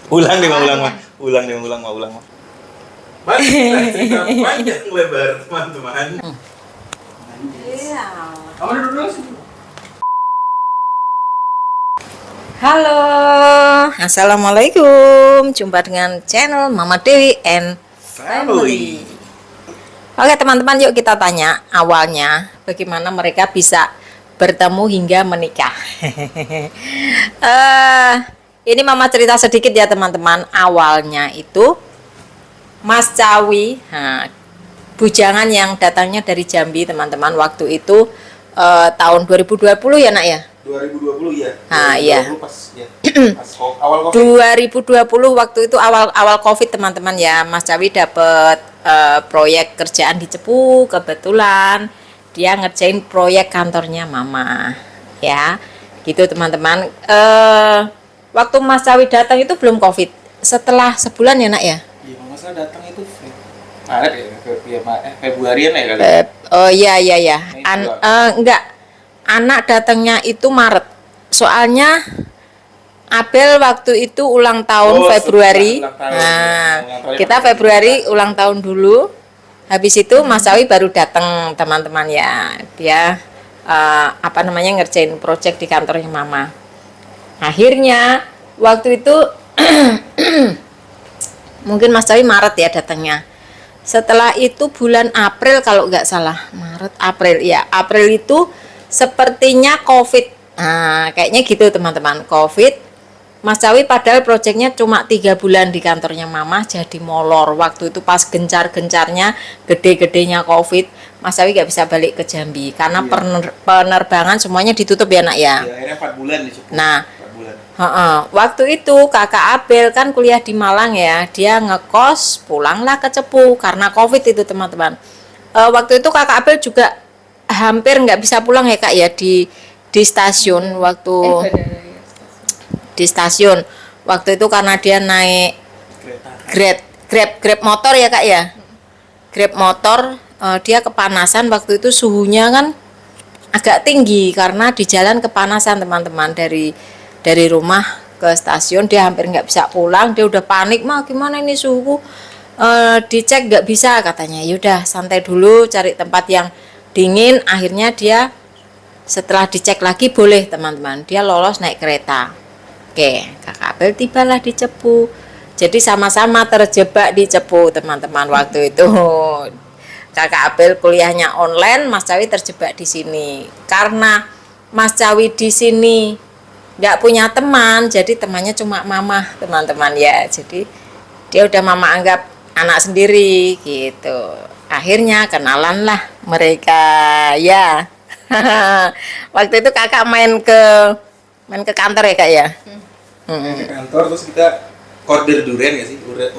Ulang deh, ulang mah. Panjang lebar, teman-teman. Iya. Kamu duduk dulu sih. Halo, assalamualaikum. Jumpa dengan channel Mama Dewi and Family. Oke teman-teman, yuk kita tanya awalnya bagaimana mereka bisa bertemu hingga menikah. Ini Mama cerita sedikit ya teman-teman. Awalnya itu Mas Cawi, bujangan yang datangnya dari Jambi teman-teman. Waktu itu tahun 2020 ya nak ya? 2020 ya. Iya. Pas awal Covid. 2020 waktu itu awal Covid teman-teman ya. Mas Cawi dapat proyek kerjaan di Cepu, kebetulan dia ngerjain proyek kantornya Mama. Ya. Gitu teman-teman. Waktu Mas Cawi datang itu belum Covid. Setelah sebulan ya nak ya? Iya, Mama saya datang itu Maret ya, Februarian ya kali. Oh iya. Enggak. Anak datangnya itu Maret. Soalnya Abel waktu itu ulang tahun Februari. Kita Februari ulang tahun dulu. Habis itu Mas Cawi baru datang teman-teman ya. Dia ngerjain project di kantornya Mama. Akhirnya waktu itu mungkin Mas Cawi Maret ya datangnya. Setelah itu bulan April kalau nggak salah, April itu sepertinya Covid. Nah, kayaknya gitu teman-teman, Covid. Mas Cawi padahal proyeknya cuma 3 bulan di kantornya Mama jadi molor. Waktu itu pas gencar-gencarnya, gede-gedenya Covid, Mas Cawi nggak bisa balik ke Jambi karena penerbangan semuanya ditutup ya nak ya. Iya, akhirnya 4 bulan di Cepu. Nah, 4 bulan. Waktu itu kakak Abel kan kuliah di Malang ya, dia ngekos pulanglah ke Cepu karena Covid itu teman-teman. Waktu itu kakak Abel juga hampir nggak bisa pulang ya kak ya di stasiun di stasiun waktu itu karena dia naik Grab motor ya kak ya, Grab motor. Dia kepanasan waktu itu, suhunya kan agak tinggi karena di jalan kepanasan teman-teman. Dari rumah ke stasiun dia hampir nggak bisa pulang, dia udah panik, mah gimana ini suhuku, dicek nggak bisa katanya. Yaudah santai dulu, cari tempat yang dingin. Akhirnya dia setelah dicek lagi boleh teman-teman, dia lolos naik kereta. Oke, kakak Abel tibalah di Cepu. Jadi sama-sama terjebak di Cepu teman-teman waktu itu. Kakak Abel kuliahnya online, Mas Cawi terjebak di sini. Karena Mas Cawi di sini nggak punya teman, jadi temannya cuma Mama teman-teman ya. Jadi dia udah Mama anggap anak sendiri gitu. Akhirnya kenalan lah mereka ya. Waktu itu kakak main ke kantor ya kak ya. Ke kantor terus kita order durian nggak sih? Order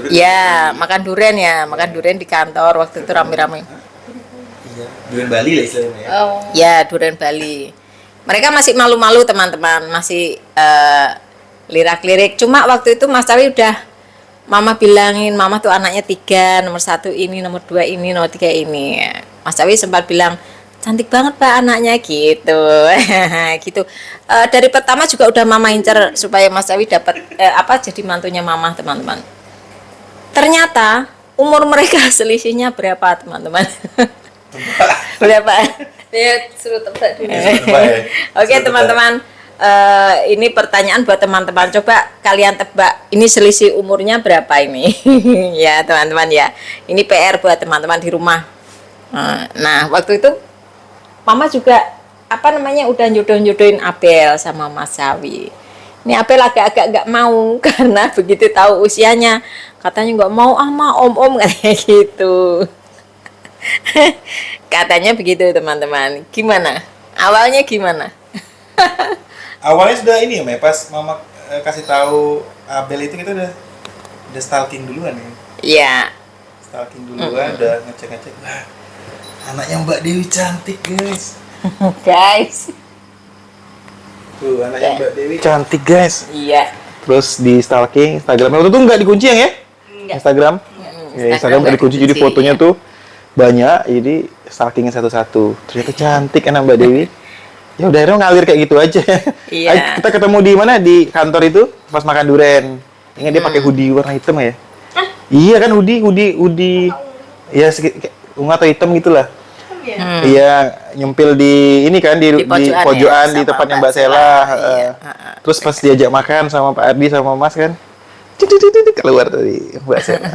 durian? Ya, makan durian di kantor waktu itu rame-rame. Iya, durian Bali lah istilahnya ya. Ya, durian Bali. Mereka masih malu-malu teman-teman, masih lirak-lirik. Cuma waktu itu Mas Cawi udah Mama bilangin, Mama tuh anaknya 3, nomor 1 ini, nomor 2 ini, nomor 3 ini. Mas Cawi sempat bilang, cantik banget Pak anaknya gitu. Gitu. Dari pertama juga udah Mama incer supaya Mas Cawi dapat jadi mantunya Mama teman-teman. Ternyata umur mereka selisihnya berapa teman-teman? Berapa? Ya suruh tebak dulu. Oke teman-teman. Ini pertanyaan buat teman-teman, coba kalian tebak ini selisih umurnya berapa ini. Ya teman-teman ya, ini PR buat teman-teman di rumah. Nah waktu itu Mama juga udah jodohin Abel sama Mas Cawi. Ini Abel agak-agak nggak mau karena begitu tahu usianya katanya nggak mau ama om katanya gitu. Katanya begitu teman-teman. Gimana awalnya gimana? Awalnya sudah ini ya, Mei, pas Mama kasih tahu Abel itu kita udah stalking duluan ya. Iya. Stalking duluan, udah ngecek-ngecek. Wah, anaknya Mbak Dewi cantik, guys. Guys. Tuh, anaknya Mbak Dewi cantik, guys. Iya. Terus di stalking Instagramnya waktu itu nggak dikunci ya? Instagram. Ya, Instagram nggak ada kunci, jadi dikunci, fotonya ya. tuh banyak, jadi stalkingin satu-satu. Ternyata cantik kan Mbak Dewi. Ya udah akhirnya ngalir kayak gitu aja. Iya. Ay, kita ketemu di mana? Di kantor itu pas makan duren. Ingat dia pakai hoodie warna hitam ya? Iya kan hoodie. Ya ungu atau hitam gitulah. Iya, nyempil di ini kan di pojokan ya, di sama tempatnya Mbak Mbak Sela. Iya. Terus pas diajak makan sama Pak Ardi sama Mas kan, keluar dari Mbak Sela.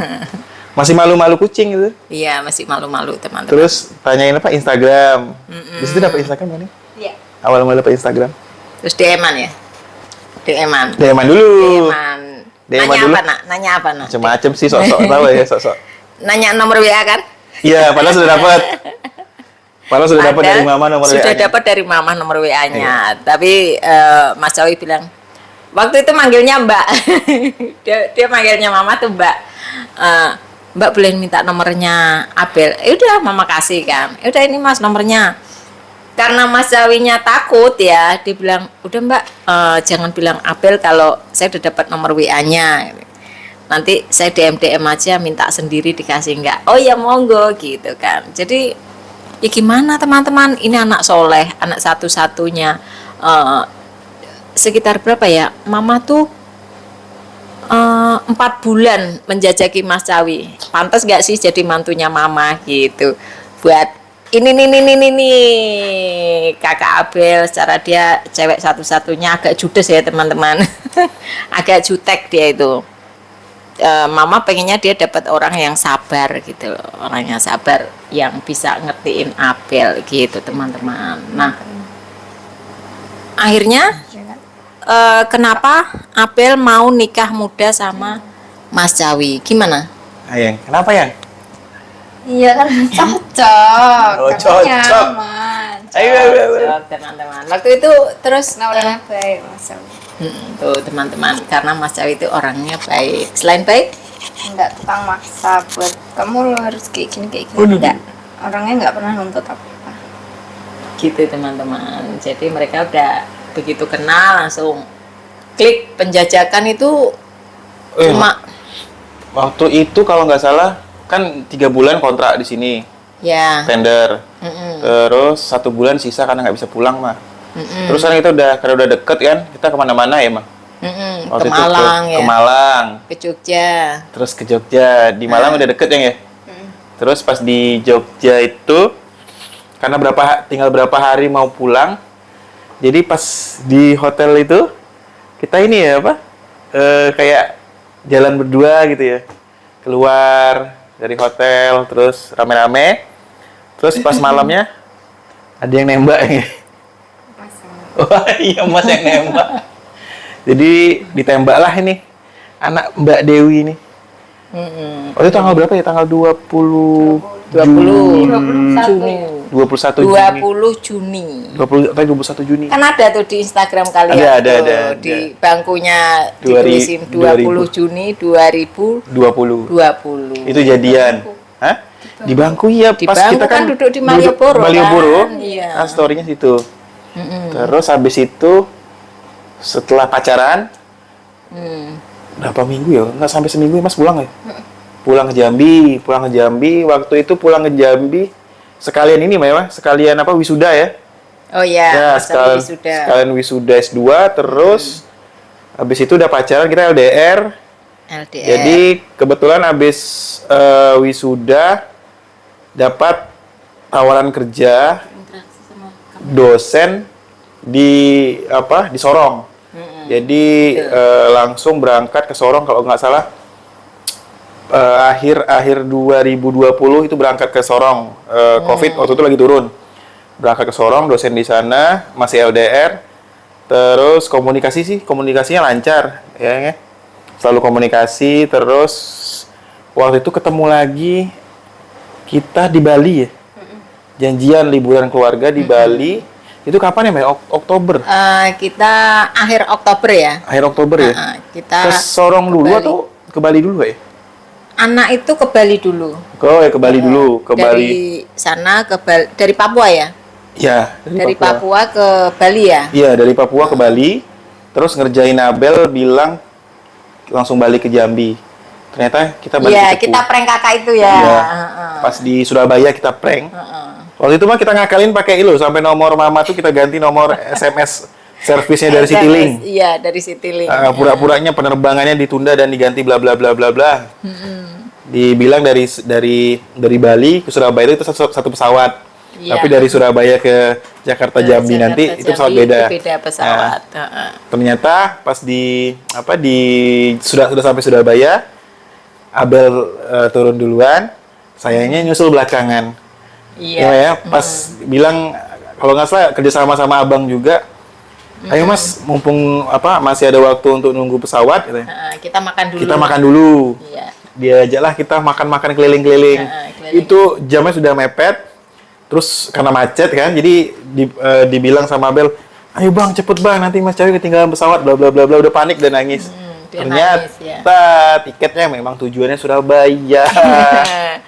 Masih malu-malu kucing gitu. Iya, masih malu-malu teman-teman. Terus tanyain apa Instagram. Di situ dapat Instagram kan? Iya. Awal mulai dapat Instagram. Terus DM-an ya? DM-an. DM-an dulu. DM-an. DM-an Nanya dulu. apa, Nak? Nanya apa, Nak? Macem-macem sih sosok tahu ya sosok. Nanya nomor WA kan? Iya, padahal sudah dapat. Padahal sudah dapat Padahal dari mama nomor Sudah WA-nya. dapat dari mama nomor WA-nya. Tapi Mas Sawi bilang, waktu itu manggilnya Mbak. dia manggilnya mama tuh Mbak. Mbak boleh minta nomornya Abel. Udah mama kasih kan. Udah ini Mas nomornya. Karena Mas Sawinya takut ya, dia bilang, udah Mbak jangan bilang Abel kalau saya udah dapat nomor WA-nya. Nanti saya DM aja, minta sendiri dikasih enggak. Oh ya monggo gitu kan. Jadi ya gimana teman-teman, ini anak soleh, anak satu-satunya. Sekitar berapa ya, mama tuh 4 bulan menjajaki Mas Sawi. Pantas gak sih jadi mantunya mama gitu. Buat ini kakak Abel, secara dia cewek satu-satunya, agak judes ya teman-teman. Agak jutek dia itu. Mama pengennya dia dapat orang yang sabar gitu loh, orang yang sabar yang bisa ngertiin Abel gitu teman-teman. Nah, akhirnya kenapa Abel mau nikah muda sama Mas Sawi? Gimana? Yang kenapa yang? Iya kan cocok. Oh, karena cocok. nyaman. Ayo. Teman-teman. Waktu itu terus Nah, orangnya baik Mas Sawi. tuh teman-teman, karena Mas Sawi itu orangnya baik. Selain baik, Enggak tukang maksa buat kamu lo harus kayak gini Waduh. enggak. Orangnya enggak pernah nuntut apa-apa. gitu teman-teman. Jadi mereka udah begitu kenal langsung klik. Penjajakan itu cuma Waktu itu kalau nggak salah kan 3 bulan kontrak di sini ya. tender. Terus 1 bulan sisa karena nggak bisa pulang mah. Terus kan kita karena udah deket kan, kita kemana-mana ya mah. Ke Malang ya. Ke Malang. Ke Jogja. Terus ke Jogja. Di Malang udah deket ya. Terus pas di Jogja itu karena tinggal berapa hari mau pulang. Jadi pas di hotel itu kita ini ya apa? Kayak jalan berdua gitu ya. Keluar dari hotel terus rame-rame. Terus pas malamnya ada yang nembak ya. Wah iya Mas yang nembak. Jadi ditembaklah ini anak Mbak Dewi ini. Oh itu tanggal berapa ya? Tanggal 20 Juni. 21 Juni. 20 Juni. 21 Juni. Kan ada tuh di Instagram kalian Ada, tuh, ada. di bangkunya 2000. ditulisin 20 Juni 2020. 20. Itu jadian. Hah? Di bangku ya Di pas bangku kita kan duduk di Malioboro, Malioboro. kan? Iya. Kan story-nya situ. Terus habis itu setelah pacaran berapa minggu ya? Nggak sampai seminggu ya Mas pulang ya? Pulang ke Jambi. Waktu itu pulang ke Jambi sekalian ini Mbak, sekalian apa wisuda ya? Oh ya, Mas Sawi wisuda. sekalian wisuda S2 terus habis itu udah pacaran kita LDR. LDR. Jadi kebetulan habis wisuda dapat tawaran kerja dosen di Sorong. Jadi langsung berangkat ke Sorong kalau nggak salah akhir 2020 itu berangkat ke Sorong. Covid waktu itu lagi turun. Berangkat ke Sorong, dosen di sana, masih LDR. Terus komunikasinya lancar ya. Selalu komunikasi, terus waktu itu ketemu lagi kita di Bali ya. Janjian liburan keluarga di Bali. Itu kapan ya, Mbak? Oktober. Kita akhir Oktober ya. Akhir Oktober ya. Kita Ke Sorong dulu Bali. atau ke Bali dulu ya? Anak itu ke Bali dulu. Oh ya ke Bali dulu, ke Bali. Dari sana ke Bali, dari Papua ya? Ya, Dari Papua ke Bali ya? Iya, dari Papua ke Bali. Terus ngerjain Abel bilang langsung balik ke Jambi. Ternyata kita balik Iya, ke Cepu. kita prank kakak itu ya. Iya. Heeh. Pas di Surabaya kita prank. Heeh. Waktu itu mah kita ngakalin pakai ilo sampai nomor mama tuh kita ganti nomor SMS servisnya dari Citylink. Iya, dari Citylink. Pura-puranya penerbangannya ditunda dan diganti bla bla bla bla bla. Dibilang dari Bali ke Surabaya itu satu pesawat. Iya. Tapi dari Surabaya ke Jakarta Jambi nanti itu pesawat beda. Itu beda pesawat. Heeh. Ternyata pas sudah sampai Surabaya, Abel turun duluan, sayanya nyusul belakangan. Iya. Ya, pas bilang kalau nggak salah kerja sama abang juga. Ayo mas, mumpung masih ada waktu untuk nunggu pesawat, gitu. Kita makan dulu. Kita makan dulu. Iya. Diajaklah kita makan keliling-keliling. Keliling. Itu jamnya sudah mepet. Terus karena macet kan, jadi dibilang sama Abel, ayo bang cepet bang, nanti Mas Cawi ketinggalan pesawat, bla bla bla bla, udah panik dan nangis. Dia Ternyata nangis, ya. tiketnya memang tujuannya Surabaya,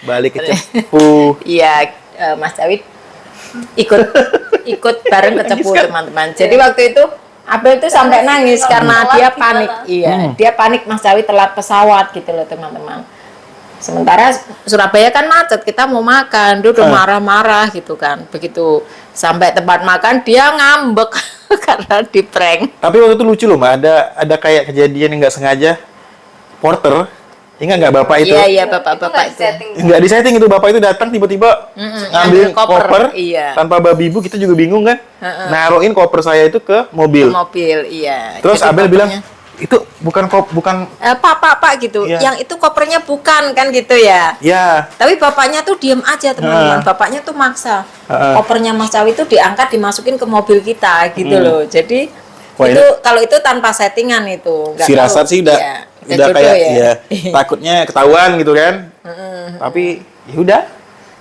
balik ke Cepu. Iya, Mas Cawi ikut bareng ke Cepu teman-teman. Jadi waktu itu Abel tuh sampai nangis karena dia panik. Iya, dia panik Mas Cawi telat pesawat gitu loh teman-teman. Sementara Surabaya kan macet, kita mau makan, dia udah marah-marah gitu kan. Begitu sampai tempat makan dia ngambek karena di prank. Tapi waktu itu lucu loh, Mbak. Ada kayak kejadian yang nggak sengaja. Porter, ingat nggak bapak itu? Iya, bapak-bapak itu. Nggak disetting itu, bapak itu datang tiba-tiba ngambil koper, iya. tanpa babi ibu, kita juga bingung kan. Naruhin koper saya itu ke mobil. Mobil, iya. Terus Jadi Abel bilang, bapaknya, itu bukan Pak gitu. Iya. Yang itu kopernya bukan kan gitu ya. ya. Tapi bapaknya tuh diem aja teman-teman. Bapaknya tuh maksa. Kopernya Mas Cawi itu diangkat dimasukin ke mobil kita gitu loh. Jadi Wah, itu kalau itu tanpa settingan itu. Nggak Firasat tahu. sih udah Iya, udah jodoh kayak ya. ya takutnya ketahuan gitu kan. Tapi ya udah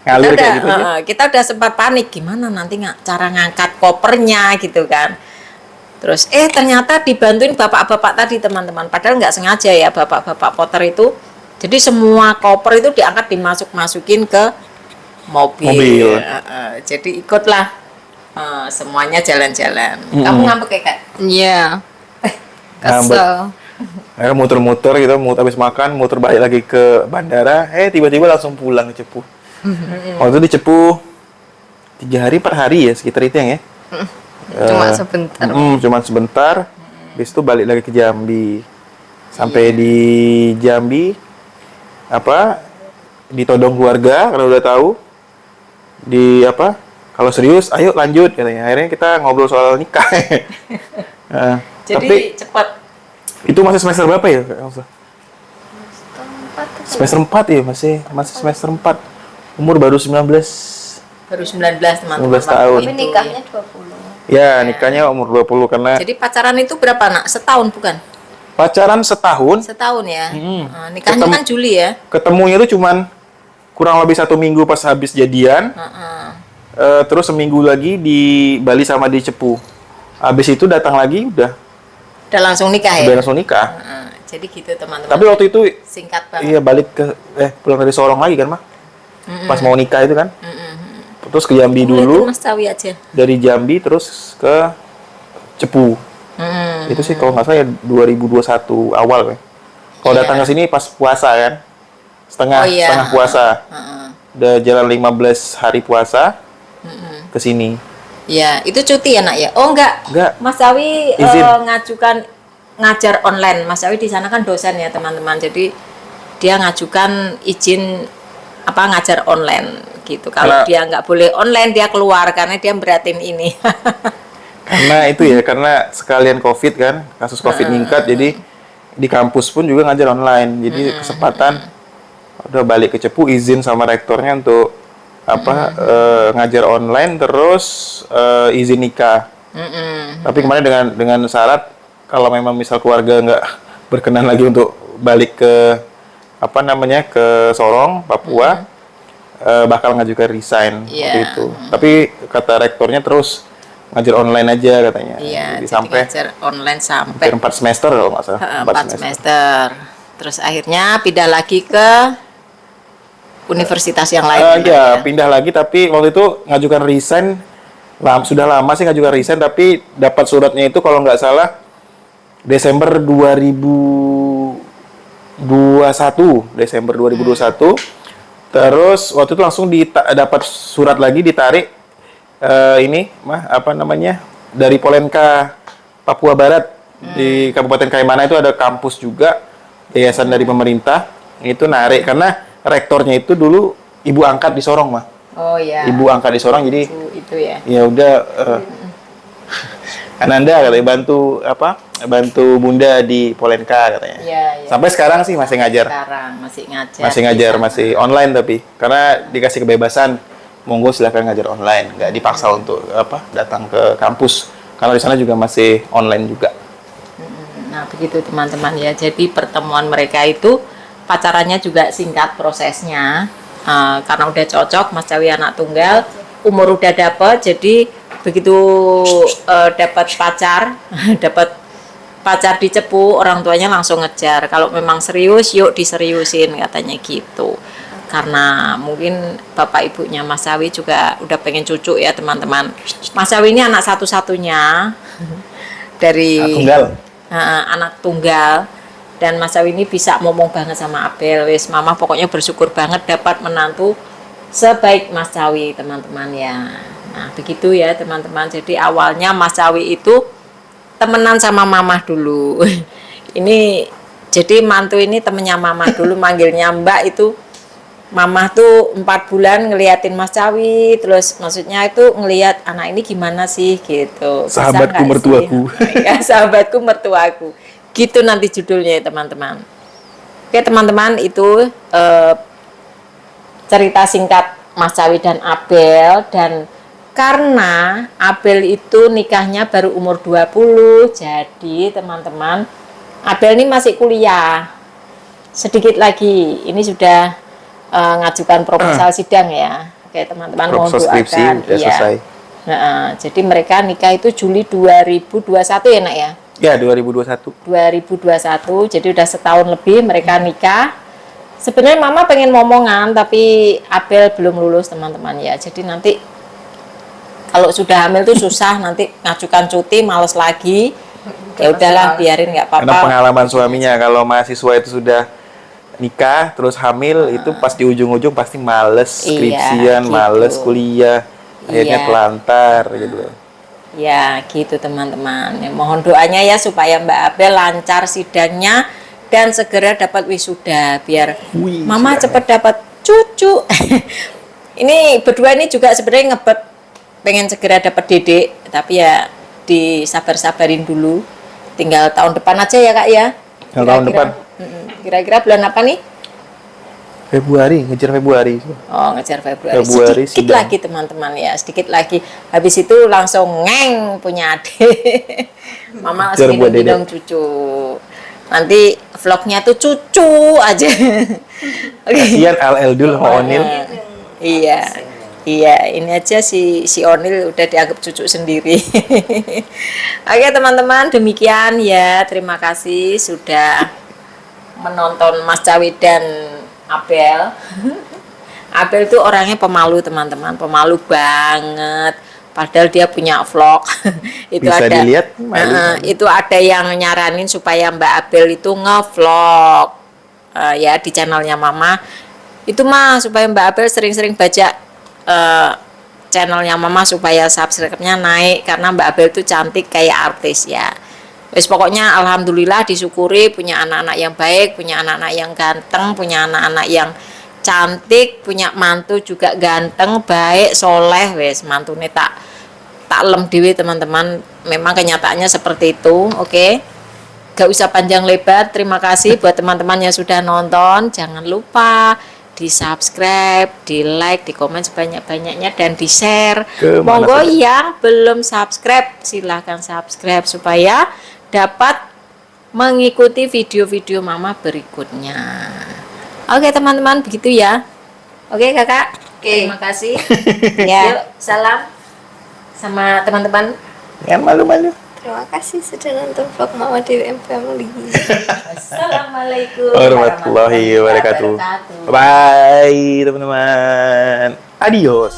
ngalir kayak gitu aja. Kita udah sempat panik gimana nanti cara ngangkat kopernya gitu kan. Terus ternyata dibantuin bapak-bapak tadi teman-teman. Padahal nggak sengaja ya bapak-bapak porter itu. Jadi semua koper itu diangkat dimasukin ke mobil. Jadi ikutlah semuanya jalan-jalan. Kamu ngambek ya Kak? Iya. Ngambek. Kesel. Akhirnya muter-muter gitu, habis makan, muter balik lagi ke bandara. Tiba-tiba langsung pulang ke Cepu. Waktu itu di Cepu 3 hari 4 hari ya sekitar itu yang ya. Cuma sebentar. Cuma sebentar. Habis itu balik lagi ke Jambi. Sampai di Jambi ditodong keluarga karena udah tahu. Kalau serius ayo lanjut katanya. Akhirnya kita ngobrol soal nikah. Jadi Tapi cepat. itu masih semester berapa ya, Kak Elsa? Semester 4 ya, masih semester 4. Umur baru 19. Baru 19 teman-teman. 19 tahun. Tapi nikahnya 20. Ya, nikahnya umur 20 karena Jadi pacaran itu berapa nak? Setahun bukan? pacaran setahun. Setahun ya. Nikahnya kan Juli ya. Ketemunya itu cuman kurang lebih 1 minggu pas habis jadian. Terus seminggu lagi di Bali sama di Cepu. Habis itu datang lagi udah Langsung nikah ya. langsung nikah. Jadi gitu teman-teman. Tapi waktu itu Singkat banget. iya balik ke pulang dari Sorong lagi kan, Mah? Pas mau nikah itu kan. Terus ke Jambi Mulai dulu. itu Mas Cawi aja. Dari Jambi terus ke Cepu. Itu sih kalau nggak salah ya 2021 awal kan. Kalau datang ke sini pas puasa kan. Setengah puasa. Udah jalan 15 hari puasa. Ke sini. Ya, itu cuti ya nak ya? Oh enggak. Mas Cawi Izin. ngajukan ngajar online. Mas Cawi di sana kan dosen ya teman-teman. Jadi dia ngajukan izin ngajar online gitu. Kalau dia nggak boleh online dia keluar karena dia beratin ini. Karena itu ya, karena sekalian COVID kan, kasus COVID meningkat, jadi di kampus pun juga ngajar online. Jadi kesempatan udah balik ke Cepu, izin sama rektornya untuk ngajar online, terus izin nikah. Tapi kemarin dengan syarat kalau memang misal keluarga nggak berkenan lagi untuk balik ke ke Sorong, Papua, bakal ngajukan resign waktu itu. Tapi kata rektornya terus ngajar online aja katanya. Iya, jadi sampai ngajar online sampai hampir 4 semester kalau nggak salah. 4 semester. Terus akhirnya pindah lagi ke universitas yang lain. Ya, pindah lagi tapi waktu itu ngajukan resign. Sudah lama sih ngajukan resign tapi dapat suratnya itu kalau nggak salah Desember 2020 Desember 2021. Terus waktu itu langsung dapat surat lagi ditarik dari Polenka Papua Barat di Kabupaten Kaimana itu ada kampus juga yayasan dari pemerintah itu narik karena rektornya itu dulu ibu angkat di Sorong mah. Oh ya. Ibu angkat di Sorong jadi Itu ya. ya udah Ananda katanya bantu Bunda di Polenka katanya. Iya. Sampai sekarang sih masih ngajar. Sekarang masih ngajar. Masih ngajar, masih online tapi karena dikasih kebebasan, monggo silahkan ngajar online, nggak dipaksa untuk datang ke kampus. Karena di sana juga masih online juga. Nah, begitu teman-teman ya. Jadi pertemuan mereka itu pacarannya juga singkat prosesnya. Karena udah cocok, Mas Cawi anak tunggal, umur udah dapet, jadi begitu dapat pacar, dapat pacar dicepu, orang tuanya langsung ngejar. Kalau memang serius, yuk diseriusin katanya gitu. Karena mungkin bapak ibunya Mas Cawi juga udah pengen cucu ya teman-teman. Mas Cawi ini anak satu-satunya dari anak tunggal. Dan Mas Cawi ini bisa ngomong banget sama Abel. Wis mama pokoknya bersyukur banget dapat menantu sebaik Mas Cawi teman-teman ya. Nah begitu ya teman-teman. Jadi awalnya Mas Cawi itu temenan sama mama dulu. Ini jadi mantu ini temennya mama dulu, manggilnya Mbak itu. Mama tuh 4 bulan ngeliatin Mas Cawi, terus maksudnya itu ngeliat anak ini gimana sih gitu. Sahabatku mertuaku. Ya sahabatku mertuaku. Gitu nanti judulnya ya teman-teman. Oke teman-teman, itu cerita singkat Mas Cawi dan Abel. Dan karena Abel itu nikahnya baru umur 20, jadi teman-teman Abel ini masih kuliah. Sedikit lagi ini sudah ngajukan proposal sidang ya. Oke teman-teman, mohon doakan ya. Jadi mereka nikah itu Juli 2021 ya nak ya. Ya, 2021. 2021, jadi udah setahun lebih mereka nikah. Sebenarnya mama pengen momongan, tapi Abel belum lulus teman-teman ya. Jadi nanti kalau sudah hamil tuh susah, nanti ngajukan cuti males lagi. Ya udahlah, biarin nggak apa-apa. Karena pengalaman suaminya kalau mahasiswa itu sudah nikah terus hamil itu pas di ujung-ujung pasti males skripsian, gitu. Males kuliah, akhirnya telantar gitu. Ya gitu teman-teman ya, mohon doanya ya supaya Mbak Abel lancar sidangnya dan segera dapat wisuda biar mama cepat dapat cucu. Ini berdua ini juga sebenarnya ngebet pengen segera dapat dedek, tapi ya disabar-sabarin dulu, tinggal tahun depan aja ya kak ya. Tahun depan kira-kira bulan apa nih? Februari, ngejar Februari. Oh, ngejar Februari. Sedikit lagi teman-teman ya, sedikit lagi. Habis itu langsung ngeng punya adik. Mama langsung gendong cucu. Nanti vlognya tuh cucu aja. Kasihan LL dulu sama Onil. Iya, ini aja si Onil udah dianggap cucu sendiri. Oke teman-teman, demikian ya. Terima kasih sudah menonton Mas Cawi dan Abel. Abel tuh orangnya pemalu teman-teman, pemalu banget. Padahal dia punya vlog. Itu bisa ada, dilihat. Itu ada yang nyaranin supaya Mbak Abel itu ngevlog ya di channelnya Mama. Itu mah supaya Mbak Abel sering-sering baca channelnya Mama supaya subscribe-nya naik karena Mbak Abel tuh cantik kayak artis ya. Wes pokoknya alhamdulillah disyukuri punya anak-anak yang baik, punya anak-anak yang ganteng, punya anak-anak yang cantik, punya mantu juga ganteng, baik, soleh. Wes mantune tak lem dewe teman-teman. Memang kenyataannya seperti itu. Oke. Gak usah panjang lebar. Terima kasih buat teman-teman yang sudah nonton. Jangan lupa di subscribe, di like, di komen sebanyak-banyaknya dan di share. Monggo yang belum subscribe silahkan subscribe supaya dapat mengikuti video-video Mama berikutnya. Oke teman-teman, begitu ya. Oke kakak, terima kasih. Ya. Yuk salam sama teman-teman. Jangan malu-malu. Terima kasih sudah nonton vlog Mama Dewi Family. Assalamualaikum warahmatullahi wabarakatuh. Bye teman-teman. Adios.